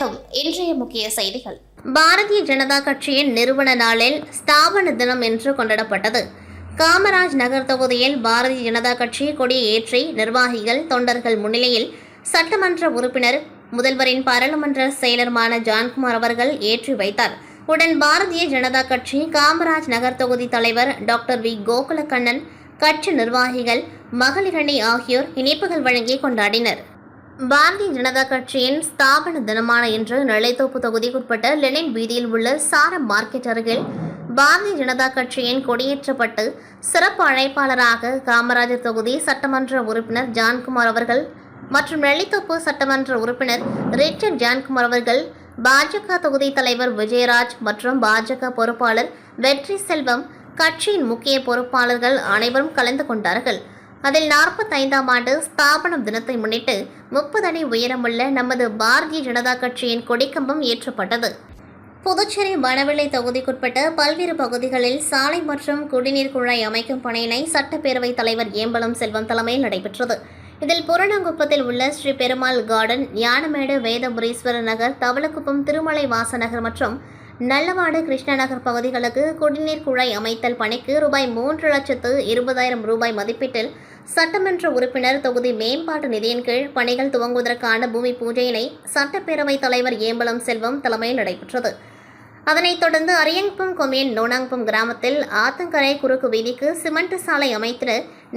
வணக்கம். இன்றைய முக்கிய செய்திகள். பாரதிய ஜனதா கட்சியின் நிறுவன நாளில் ஸ்தாபன தினம் என்று கொண்டாடப்பட்டது. காமராஜ் நகர் தொகுதியில் பாரதிய ஜனதா கட்சி கொடியை ஏற்றி நிர்வாகிகள் தொண்டர்கள் முன்னிலையில் சட்டமன்ற உறுப்பினர் முதல்வரின் பாராளுமன்ற செயலருமான ஜான்குமார் அவர்கள் ஏற்றி வைத்தார். உடன் பாரதிய ஜனதா கட்சி காமராஜ் நகர் தொகுதி தலைவர் டாக்டர் வி கோகுலக்கண்ணன், கட்சி நிர்வாகிகள், மகளிரணி ஆகியோர் இனிப்புகள் வழங்கி கொண்டாடினர். பாரதிய ஜனதா கட்சியின் ஸ்தாபன தினமான இன்று நெல்லைத்தோப்பு தொகுதிக்குட்பட்ட லெனின் வீதியில் உள்ள சாரம் மார்க்கெட் அருகில் பாரதிய ஜனதா கட்சியின் கொடியேற்றப்பட்டு சிறப்பு அழைப்பாளராக காமராஜர் தொகுதி சட்டமன்ற உறுப்பினர் ஜான்குமார் அவர்கள் மற்றும் நெல்லைத்தோப்பு சட்டமன்ற உறுப்பினர் ரிச்சர்ட் ஜான்குமார் அவர்கள், பாஜக தொகுதி தலைவர் விஜயராஜ் மற்றும் பாஜக பொறுப்பாளர் வெற்றி செல்வம், கட்சியின் முக்கிய பொறுப்பாளர்கள் அனைவரும் கலந்து கொண்டார்கள். அதில் 45ஆம் ஆண்டு ஸ்தாபன தினத்தை முன்னிட்டு 30 அடி உயரமுள்ள நமது பாரதிய ஜனதா கட்சியின் கொடிக்கம்பம் ஏற்றப்பட்டது. புதுச்சேரி வனவிளை தொகுதிக்குட்பட்ட பல்வேறு பகுதிகளில் சாலை மற்றும் குடிநீர் குழாய் அமைக்கும் பணியினை சட்டப்பேரவைத் தலைவர் ஏம்பலம் செல்வம் தலைமையில் நடைபெற்றது. இதில் புரணங்குப்பத்தில் உள்ள ஸ்ரீ பெருமாள் கார்டன், ஞானமேடு, வேதபுரீஸ்வரர் நகர், தவளக்குப்பம், திருமலை வாசநகர் மற்றும் நல்லவாடு, கிருஷ்ணநகர் பகுதிகளுக்கு குடிநீர் குழாய் அமைத்தல் பணிக்கு ரூபாய் 3,20,000 மதிப்பீட்டில் சட்டமன்ற உறுப்பினர் தொகுதி மேம்பாட்டு நிதியின் கீழ் பணிகள் துவங்குவதற்கான பூமி பூஜையினை சட்டப்பேரவைத் தலைவர் ஏம்பலம் செல்வம் தலைமையில் நடைபெற்றது. அதனைத் தொடர்ந்து அரியங்குப்பம் கொம்யூன் நோனாங்குப்பம் கிராமத்தில் ஆத்தங்கரை குறுக்கு வீதிக்கு சிமெண்ட் சாலை அமைத்திட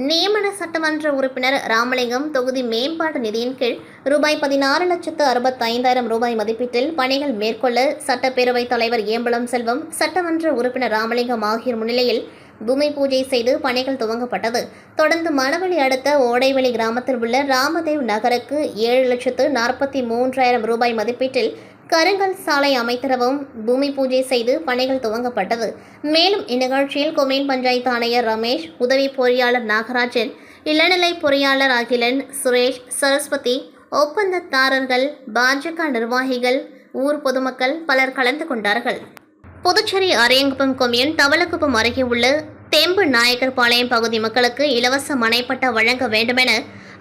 நியமன சட்டமன்ற உறுப்பினர் ராமலிங்கம் தொகுதி மேம்பாட்டு நிதியின் கீழ் ரூபாய் 16,65,000 மதிப்பீட்டில் பணிகள் மேற்கொள்ள சட்டப்பேரவைத் தலைவர் ஏம்பலம் செல்வம், சட்டமன்ற உறுப்பினர் ராமலிங்கம் ஆகியோர் முன்னிலையில் பூமி பூஜை செய்து பணிகள் துவங்கப்பட்டது. தொடர்ந்து மணவெளி அடுத்த ஓடைவெளி கிராமத்தில் உள்ள ராமதேவ் நகருக்கு 7,43,000 மதிப்பீட்டில் கருங்கல் சாலை அமைத்திடவும் பூமி பூஜை செய்து பணிகள் துவங்கப்பட்டது. மேலும் இந்நிகழ்ச்சியில் கொம்யூன் பஞ்சாயத்து ஆணையர் ரமேஷ், உதவி பொறியாளர் நாகராஜன், இளநிலை பொறியாளர் அகிலன், சுரேஷ், சரஸ்வதி, ஒப்பந்ததாரர்கள், பாஜக நிர்வாகிகள், ஊர் பொதுமக்கள் பலர் கலந்து கொண்டார்கள். புதுச்சேரி அரியங்குப்பம் கொம்யூன் தவளக்குப்பம் அருகே உள்ள தெம்பு நாயக்கர்பாளையம் பகுதி மக்களுக்கு இலவச மனைப்பட்டா வழங்க வேண்டுமென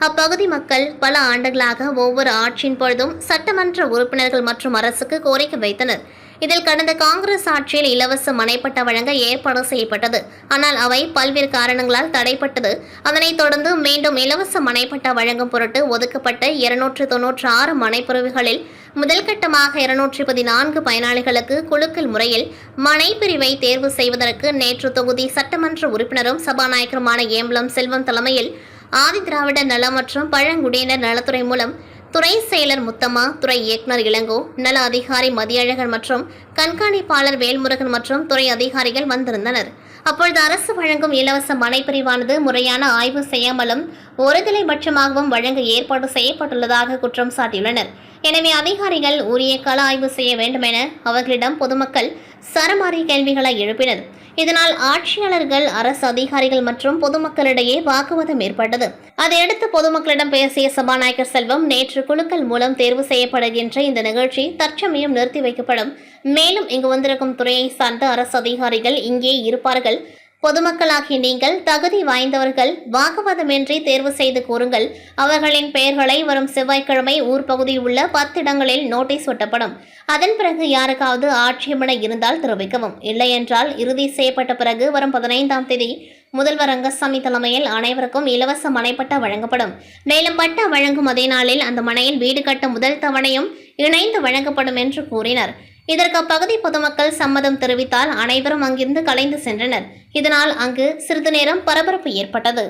அப்பகுதி மக்கள் பல ஆண்டுகளாக ஒவ்வொரு ஆட்சியின் பொழுதும் சட்டமன்ற உறுப்பினர்கள் மற்றும் அரசுக்கு கோரிக்கை வைத்தனர். இதில் கடந்த காங்கிரஸ் ஆட்சியில் இலவச மனைப்பட்டா வழங்க ஏற்பாடு செய்யப்பட்டது. ஆனால் அவை பல்வேறு காரணங்களால் தடைப்பட்டது. அதனைத் தொடர்ந்து மீண்டும் இலவச மனைப்பட்டா வழங்கும் பொருட்டு ஒதுக்கப்பட்ட 296 மனைப்பிரிவுகளில் முதல் கட்டமாக 214 பயனாளிகளுக்கு குலுக்கல் முறையில் மனைப்பிரிவை தேர்வு செய்வதற்கு நேற்று தொகுதி சட்டமன்ற உறுப்பினரும் சபாநாயகருமான ஏம்பலம் செல்வம் தலைமையில் ஆதி திராவிட நல மற்றும் பழங்குடியினர் நலத்துறை மூலம் துறை செயலர் முத்தம்மா, துறை இயக்குநர் இளங்கோ, நல அதிகாரி மதியழகன் மற்றும் கண்காணிப்பாளர் வேல்முருகன் மற்றும் துறை அதிகாரிகள் வந்திருந்தனர். அப்பொழுது அரசு வழங்கும் இலவச மனைப்பிரிவானது முறையான ஆய்வு செய்யாமலும் ஒருதலைபட்சமாகவும் வழங்க ஏற்பாடு செய்யப்பட்டுள்ளதாக குற்றம் சாட்டியுள்ளனர். எனவே அதிகாரிகள் உரிய கள ஆய்வு செய்ய வேண்டும் என அவர்களிடம் பொதுமக்கள் சரமாரி கேள்விகளை எழுப்பினர். இதனால் ஆட்சியாளர்கள், அரசு அதிகாரிகள் மற்றும் பொதுமக்களிடையே வாக்குவாதம் ஏற்பட்டது. அதையடுத்து பொதுமக்களிடம் பேசிய சபாநாயகர் செல்வம், நேற்று குழுக்கள் மூலம் தேர்வு செய்யப்படுகின்ற இந்த நிகழ்ச்சி தற்சமயம் நிறுத்தி வைக்கப்படும். மேலும் இங்கு வந்திருக்கும் துறையை சார்ந்த அரசு அதிகாரிகள் இங்கே இருப்பார்கள். பொதுமக்களாகிய நீங்கள் தகுதி வாய்ந்தவர்கள், வாக்குவாதமின்றி தேர்வு செய்து கூறுங்கள். அவர்களின் பெயர்களை வரும் செவ்வாய்க்கிழமை ஊர் பகுதியில் உள்ள 10 இடங்களில் நோட்டீஸ் ஒட்டப்படும். அதன் பிறகு யாருக்காவது ஆட்சேபனை இருந்தால் தெரிவிக்கவும். இல்லை என்றால் இறுதி செய்யப்பட்ட பிறகு வரும் 15ஆம் தேதி முதல்வர் ரங்கசாமி தலைமையில் அனைவருக்கும் இலவச மனைப்பட்டா வழங்கப்படும். மேலும் பட்டா வழங்கும் அதே நாளில் அந்த மனையில் வீடு கட்ட முதல் தவணையும் இணைந்து வழங்கப்படும் என்று கூறினர். இதற்கு அப்பகுதி பொதுமக்கள் சம்மதம் தெரிவித்தால் அனைவரும் அங்கிருந்து கலைந்து சென்றனர். இதனால் அங்கு சிறிது நேரம் பரபரப்பு ஏற்பட்டது.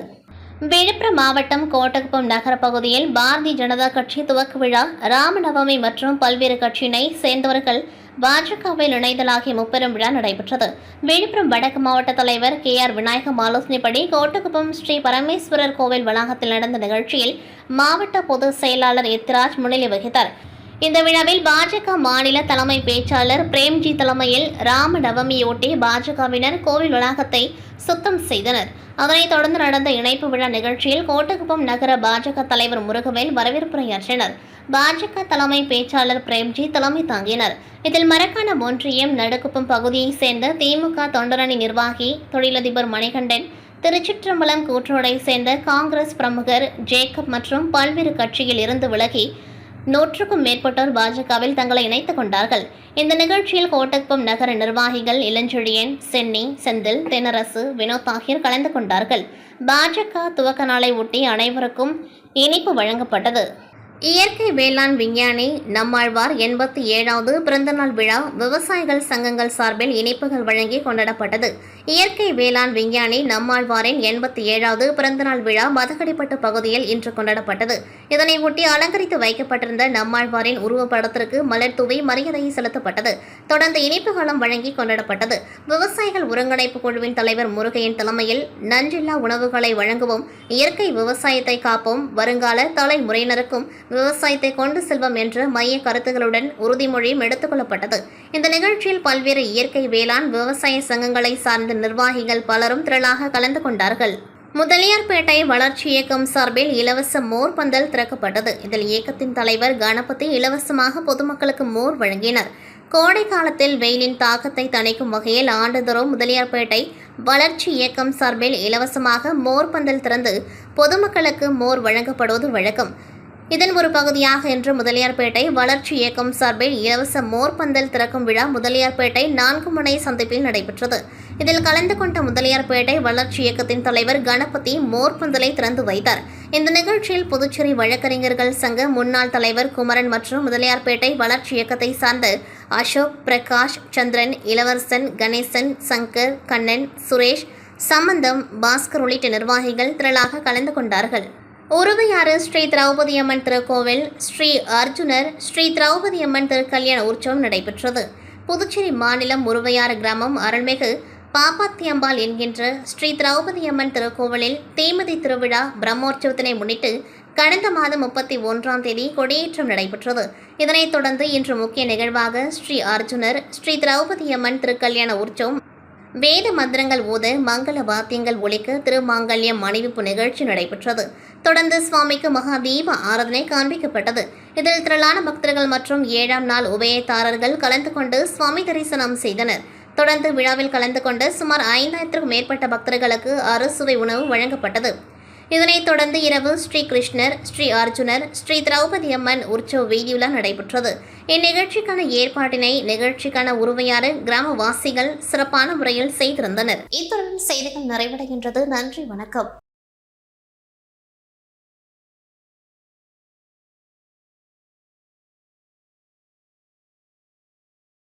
விழுப்புரம் மாவட்டம் கோட்டகுப்பம் நகர பகுதியில் பாரதிய ஜனதா கட்சி துவக்க விழா, ராமநவமி மற்றும் பல்வேறு கட்சியினை சேர்ந்தவர்கள் பாஜகவில் இணைதல் ஆகிய முப்பெரும் விழா நடைபெற்றது. விழுப்புரம் வடக்கு மாவட்ட தலைவர் KR விநாயகம் ஆலோசனைப்படி கோட்டகுப்பம் ஸ்ரீ பரமேஸ்வரர் கோவில் வளாகத்தில் நடந்த நிகழ்ச்சியில் மாவட்ட பொதுச் செயலாளர் எத்திராஜ் முன்னிலை வகித்தார். இந்த விழாவில் பாஜக மாநில தலைமை பேச்சாளர் பிரேம்ஜி தலைமையில் ராமநவமியொட்டி பாஜகவினர் கோவில் வளாகத்தை சுத்தம் செய்தனர். அதனைத் தொடர்ந்து நடந்த இணைப்பு விழா நிகழ்ச்சியில் கோட்டகுப்பம் நகர பாஜக தலைவர் முருகவேல் வரவேற்புரையாற்றினர். பாஜக தலைமை பேச்சாளர் பிரேம்ஜி தலைமை தாங்கினர். இதில் மரக்காணம் ஒன்றியம் நடுக்குப்பம் பகுதியைச் சேர்ந்த திமுக தொண்டரணி நிர்வாகி தொழிலதிபர் மணிகண்டன், திருச்சிற்றம்பலம் கூற்றோடை சேர்ந்த காங்கிரஸ் பிரமுகர் ஜேக்கப் மற்றும் பல்வேறு கட்சியில் இருந்து விலகி 100க்கும் மேற்பட்டோர் பாஜகவில் தங்களை இணைத்துக் கொண்டார்கள். இந்த நிகழ்ச்சியில் கோட்டக்குப்பம் நகர நிர்வாகிகள் இளஞ்செழியன், சென்னி, செந்தில், தென்னரசு, வினோத் ஆகியோர் கலந்து கொண்டார்கள். பாஜக துவக்க நாளை ஒட்டி அனைவருக்கும் இனிப்பு வழங்கப்பட்டது. இயற்கை வேளாண் விஞ்ஞானி நம்மாழ்வார் 87வது பிறந்தநாள் விழா விவசாயிகள் சங்கங்கள் சார்பில் இனிப்புகள் வழங்கி கொண்டாடப்பட்டது. இயற்கை வேளாண் விஞ்ஞானி நம்மாழ்வாரின் 87வது பிறந்தநாள் விழா மதகடிப்பட்டு பகுதியில் இன்று கொண்டாடப்பட்டது. இதனை ஒட்டி அலங்கரித்து வைக்கப்பட்டிருந்த நம்மாழ்வாரின் உருவப்படத்திற்கு மலர் தூவி மரியாதை செலுத்தப்பட்டது. தொடர்ந்து இனிப்புகளும் வழங்கி கொண்டாடப்பட்டது. விவசாயிகள் ஒருங்கிணைப்பு குழுவின் தலைவர் முருகையன் தலைமையில் நஞ்சில்லா உணவுகளை வழங்குவோம், இயற்கை விவசாயத்தை காப்போம், வருங்கால தலைமுறையினருக்கும் விவசாயத்தை கொண்டு செல்வோம் என்ற மைய கருத்துகளுடன் உறுதிமொழியும் எடுத்துக் கொள்ளப்பட்டது. இந்த நிகழ்ச்சியில் பல்வேறு இயற்கை வேளாண் விவசாய சங்கங்களை சார்ந்த நிர்வாகிகள் பலரும் திரளாக கலந்து கொண்டார்கள். முதலியார்பேட்டை வளர்ச்சி இயக்கம் சார்பில் இலவச மோர் பந்தல் திறக்கப்பட்டது. இதில் இயக்கத்தின் தலைவர் கணபதி இலவசமாக பொதுமக்களுக்கு மோர் வழங்கினார். கோடை காலத்தில் வெயிலின் தாக்கத்தை தணிக்கும் வகையில் ஆண்டுதோறும் முதலியார்பேட்டை வளர்ச்சி இயக்கம் சார்பில் இலவசமாக மோர் பந்தல் திறந்து பொதுமக்களுக்கு மோர் வழங்கப்படுவது வழக்கம். இதன் ஒரு பகுதியாக இன்று முதலியார்பேட்டை வளர்ச்சி இயக்கம் சார்பில் இலவச மோர் பந்தல் திறக்கும் விழா முதலியார்பேட்டை 4 முனை சந்திப்பில் நடைபெற்றது. இதில் கலந்து கொண்ட முதலியார்பேட்டை வளர்ச்சி இயக்கத்தின் தலைவர் கணபதி மோர் பந்தலை திறந்து வைத்தார். இந்த நிகழ்ச்சியில் புதுச்சேரி வழக்கறிஞர்கள் சங்க முன்னாள் தலைவர் குமரன் மற்றும் முதலியார்பேட்டை வளர்ச்சி இயக்கத்தை சார்ந்த அசோக், பிரகாஷ், சந்திரன், இளவரசன், கணேசன், சங்கர், கண்ணன், சுரேஷ், சம்பந்தம், பாஸ்கர் உள்ளிட்ட நிர்வாகிகள் திரளாக கலந்து கொண்டார்கள். உருவையாறு ஸ்ரீ திரௌபதி அம்மன் திருக்கோவில் ஸ்ரீ அர்ஜுனர் ஸ்ரீ திரௌபதி அம்மன் திருக்கல்யாண உற்சவம் நடைபெற்றது. புதுச்சேரி மாநிலம் உருவையாறு கிராமம் அருள்மிகு பாப்பாத்தியம்பாள் என்கின்ற ஸ்ரீ திரௌபதி அம்மன் திருக்கோவிலில் தீமிதி திருவிழா பிரம்மோற்சவத்தினை முன்னிட்டு கடந்த மாதம் 31ஆம் தேதி கொடியேற்றம் நடைபெற்றது. இதனைத் தொடர்ந்து இன்று முக்கிய நிகழ்வாக ஸ்ரீ அர்ஜுனர் ஸ்ரீ திரௌபதி அம்மன் திருக்கல்யாண உற்சவம் வேத மந்திரங்கள் ஓத மங்கள வாத்தியங்கள் ஒலிக்க திருமாங்கல்யம் அணிவிப்பு நிகழ்ச்சி நடைபெற்றது. தொடர்ந்து சுவாமிக்கு மகா தீப ஆராதனை காண்பிக்கப்பட்டது. இதில் திரளான பக்தர்கள் மற்றும் 7ஆம் நாள் உபயதாரர்கள் கலந்து கொண்டு சுவாமி தரிசனம் செய்தனர். தொடர்ந்து விழாவில் கலந்து கொண்ட சுமார் 5000க்கும் மேற்பட்ட பக்தர்களுக்கு அறுசுவை உணவு வழங்கப்பட்டது. இதனைத் தொடர்ந்து இரவு ஸ்ரீ கிருஷ்ணர், ஸ்ரீ அர்ஜுனர், ஸ்ரீ திரௌபதி அம்மன் உற்சவ வீதியுலா நடைபெற்றது. இந்நிகழ்ச்சிக்கான ஏற்பாட்டினை நிகழ்ச்சிக்கான உருவையாறு கிராமவாசிகள் சிறப்பான முறையில் செய்திருந்தனர். இத்துடன் செய்திகள் நிறைவடைகின்றது. நன்றி, வணக்கம்.